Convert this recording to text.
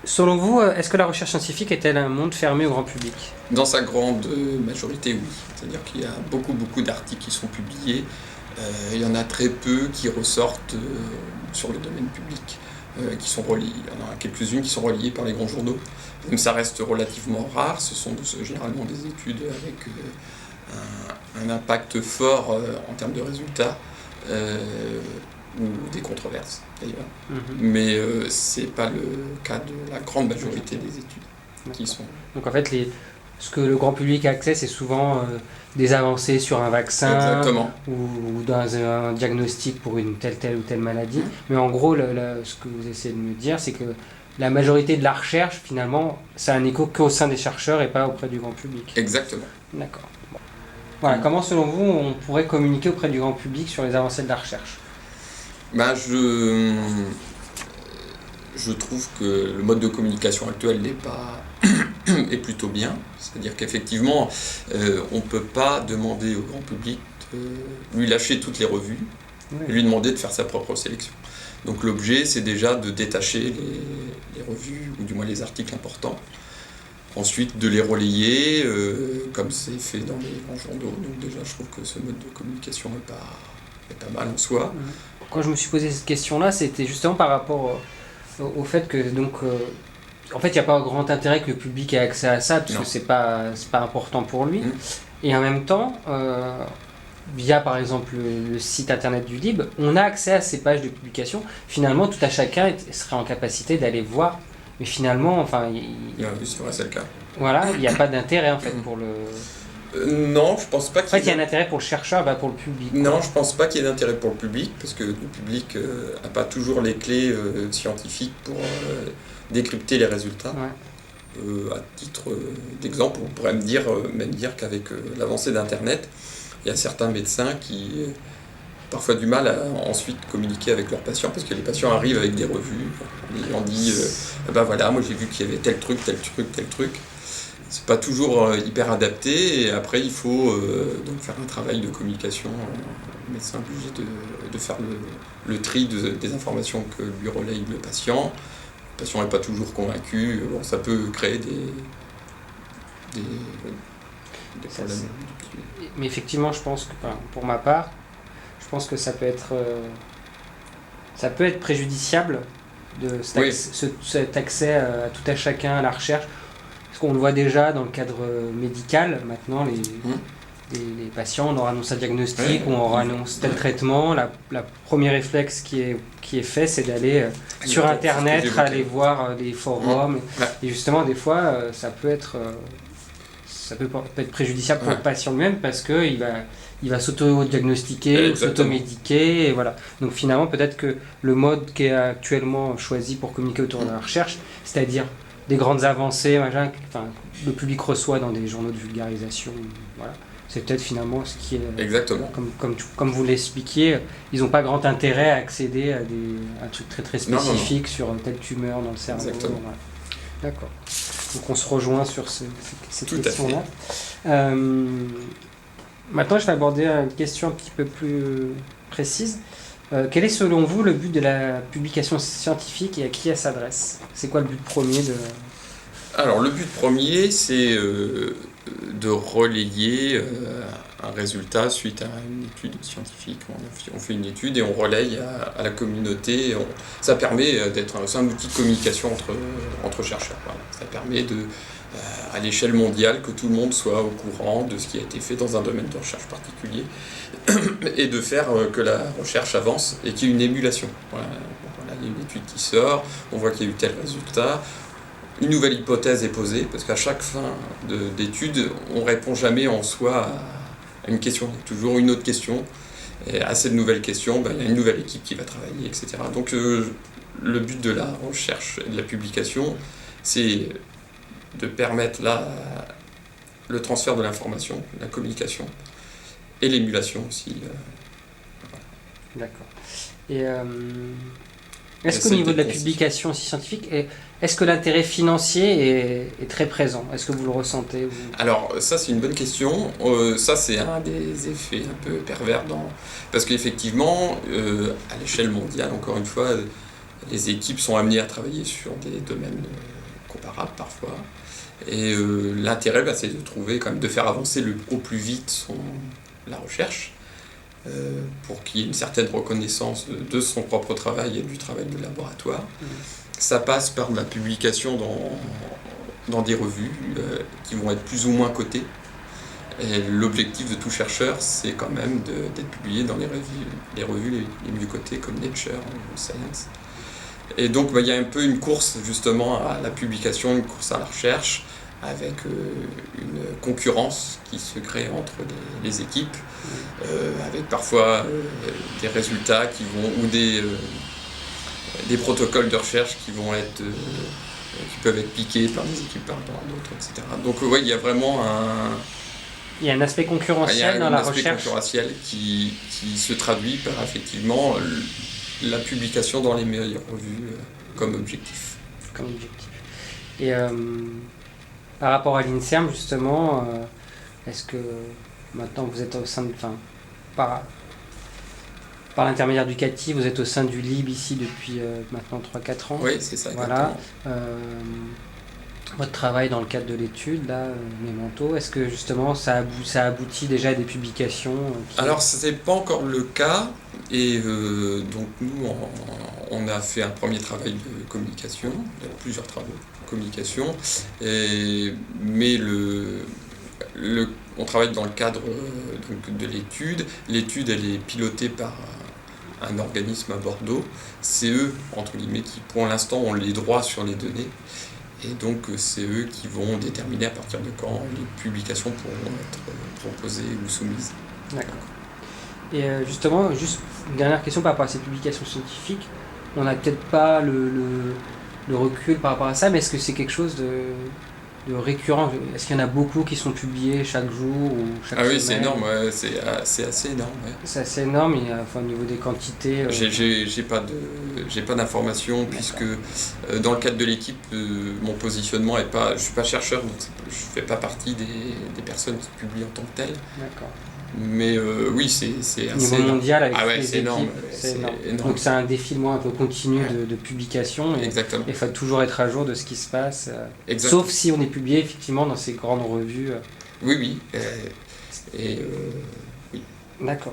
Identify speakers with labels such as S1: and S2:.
S1: Selon vous, est-ce que la recherche scientifique est-elle un monde fermé au grand public?
S2: Dans sa grande majorité, oui. C'est-à-dire qu'il y a beaucoup d'articles qui sont publiés. Il y en a très peu qui ressortent sur le domaine public, qui sont reliés. Il y en a quelques-unes qui sont reliées par les grands journaux. Même ça reste relativement rare. Ce sont généralement des études avec un impact fort en termes de résultats. Ou des controverses d'ailleurs. Mais ce n'est pas le cas de la grande majorité des études qui sont...
S1: Donc en fait, ce que le grand public a accès, c'est souvent des avancées sur un vaccin ou dans un diagnostic pour une telle ou telle maladie. Mais en gros, ce que vous essayez de me dire, c'est que la majorité de la recherche, finalement, ça a un écho qu'au sein des chercheurs et pas auprès du grand public.
S2: Exactement.
S1: D'accord. Bon. Voilà, comment selon vous, on pourrait communiquer auprès du grand public sur les avancées de la recherche?
S2: Je trouve que le mode de communication actuel est plutôt bien. C'est-à-dire qu'effectivement, on ne peut pas demander au grand public de lui lâcher toutes les revues et lui demander de faire sa propre sélection. Donc l'objet, c'est déjà de détacher les revues, ou du moins les articles importants. Ensuite, de les relayer, comme c'est fait dans les grands journaux. Donc déjà, je trouve que ce mode de communication est pas mal en soi.
S1: Quand je me suis posé cette question-là, c'était justement par rapport au fait que, en fait, il n'y a pas grand intérêt que le public ait accès à ça, parce que c'est pas important pour lui. Et en même temps, via par exemple le site internet du LIB, on a accès à ces pages de publication. Finalement, tout à chacun serait en capacité d'aller voir. Mais finalement, enfin...
S2: c'est vrai, c'est le cas.
S1: Voilà, il n'y a pas d'intérêt en fait pour le...
S2: Non, je pense pas qu'il y ait...
S1: En fait, il y a un intérêt pour le chercheur, pour le public.
S2: Non, je pense pas qu'il y ait d'intérêt pour le public, parce que le public n'a pas toujours les clés scientifiques pour décrypter les résultats. À titre d'exemple, on pourrait même dire qu'avec l'avancée d'Internet, il y a certains médecins qui parfois du mal à ensuite communiquer avec leurs patients, parce que les patients arrivent avec des revues, et on dit voilà, moi j'ai vu qu'il y avait tel truc. C'est pas toujours hyper adapté, et après il faut donc faire un travail de communication. Le médecin est obligé de faire le tri des informations que lui relaye le patient. Le patient n'est pas toujours convaincu. Bon, ça peut créer des problèmes.
S1: Mais effectivement, je pense que, pour ma part, je pense que ça peut être préjudiciable de cet accès à tout à chacun à la recherche. Parce qu'on le voit déjà dans le cadre médical, maintenant les patients, on leur annonce un diagnostic, on leur annonce tel traitement. La premier réflexe qui est fait, c'est d'aller sur Internet, aller voir des forums. Et justement, des fois, ça peut être préjudiciable pour le patient lui-même, parce qu'il va s'auto-diagnostiquer, ou s'auto-médiquer, et voilà. Donc finalement, peut-être que le mode qui est actuellement choisi pour communiquer autour de la recherche, c'est-à-dire des grandes avancées, le public reçoit dans des journaux de vulgarisation, voilà. C'est peut-être finalement ce qui est...
S2: Exactement.
S1: Comme vous l'expliquiez, ils n'ont pas grand intérêt à accéder à un truc très très spécifique sur telle tumeur dans le cerveau.
S2: Exactement.
S1: Voilà. D'accord. Donc on se rejoint sur cette question-là. Maintenant, je vais aborder une question un petit peu plus précise. Quel est selon vous le but de la publication scientifique et à qui elle s'adresse? C'est quoi le but premier de...
S2: Alors le but premier, c'est de relayer un résultat suite à une étude scientifique. On fait une étude et on relaye à la communauté. Ça permet c'est un outil de communication entre chercheurs. Voilà. Ça permet à l'échelle mondiale que tout le monde soit au courant de ce qui a été fait dans un domaine de recherche particulier et de faire que la recherche avance et qu'il y ait une émulation. Voilà, il y a une étude qui sort, on voit qu'il y a eu tel résultat. Une nouvelle hypothèse est posée, parce qu'à chaque fin d'étude, on ne répond jamais en soi à une question. Il y a toujours une autre question. Et à cette nouvelle question, il y a une nouvelle équipe qui va travailler, etc. Donc le but de la recherche et de la publication, c'est de permettre le transfert de l'information, la communication, et l'émulation aussi.
S1: D'accord. Et est-ce qu'au niveau de la publication aussi scientifique, est-ce que l'intérêt financier est très présent? Est-ce que vous le ressentez
S2: Alors ça c'est une bonne question. Ça c'est un des effets un peu pervers parce qu'effectivement à l'échelle mondiale, encore une fois, les équipes sont amenées à travailler sur des domaines comparables parfois. Et l'intérêt, c'est de trouver, quand même, de faire avancer au plus vite la recherche, pour qu'il y ait une certaine reconnaissance de son propre travail et du travail de laboratoire. Ça passe par de la publication dans des revues qui vont être plus ou moins cotées. Et l'objectif de tout chercheur, c'est quand même d'être publié dans les revues les mieux cotées, comme Nature ou Science. Et donc, il y a un peu une course justement à la publication, une course à la recherche, avec une concurrence qui se crée entre les équipes, avec parfois des résultats ou des protocoles de recherche qui peuvent être piqués par des équipes par rapport à d'autres, etc. Donc il y a vraiment
S1: il y a un aspect concurrentiel dans la recherche. Il y a un aspect
S2: concurrentiel qui se traduit par effectivement la publication dans les meilleures revues comme objectif.
S1: Et par rapport à l'INSERM, justement, est-ce que maintenant vous êtes au sein de... par l'intermédiaire du CATI, vous êtes au sein du LIB ici depuis maintenant 3-4 ans.
S2: Oui, c'est ça.
S1: Voilà. Votre travail dans le cadre de l'étude, là, Memento, est-ce que justement ça aboutit déjà à des publications
S2: Alors, ce n'est pas encore le cas. Et donc, nous, on a fait un premier travail de communication. Il y a plusieurs travaux de communication. Mais on travaille dans le cadre de l'étude. L'étude, elle est pilotée par un organisme à Bordeaux. C'est eux, entre guillemets, qui, pour l'instant, ont les droits sur les données. Et donc, c'est eux qui vont déterminer à partir de quand les publications pourront être proposées ou soumises.
S1: D'accord. Et justement, juste une dernière question par rapport à ces publications scientifiques. On n'a peut-être pas le recul par rapport à ça, mais est-ce que c'est quelque chose de récurrent? Est-ce qu'il y en a beaucoup qui sont publiés chaque jour ou chaque semaine?
S2: Oui, c'est énorme, c'est assez énorme. Ouais.
S1: C'est assez énorme, et au niveau des quantités...
S2: J'ai pas d'informations, puisque dans le cadre de l'équipe, mon positionnement est pas... Je suis pas chercheur, donc je fais pas partie des personnes qui publient en tant que telles.
S1: D'accord.
S2: Mais oui, c'est assez...
S1: Au niveau mondial, avec les
S2: c'est
S1: équipes,
S2: énorme,
S1: c'est énorme. Donc c'est un défilement un peu continu de publication.
S2: Exactement.
S1: Il faut toujours être à jour de ce qui se passe.
S2: Exactement.
S1: Sauf si on est publié effectivement dans ces grandes revues.
S2: Oui. Oui.
S1: D'accord.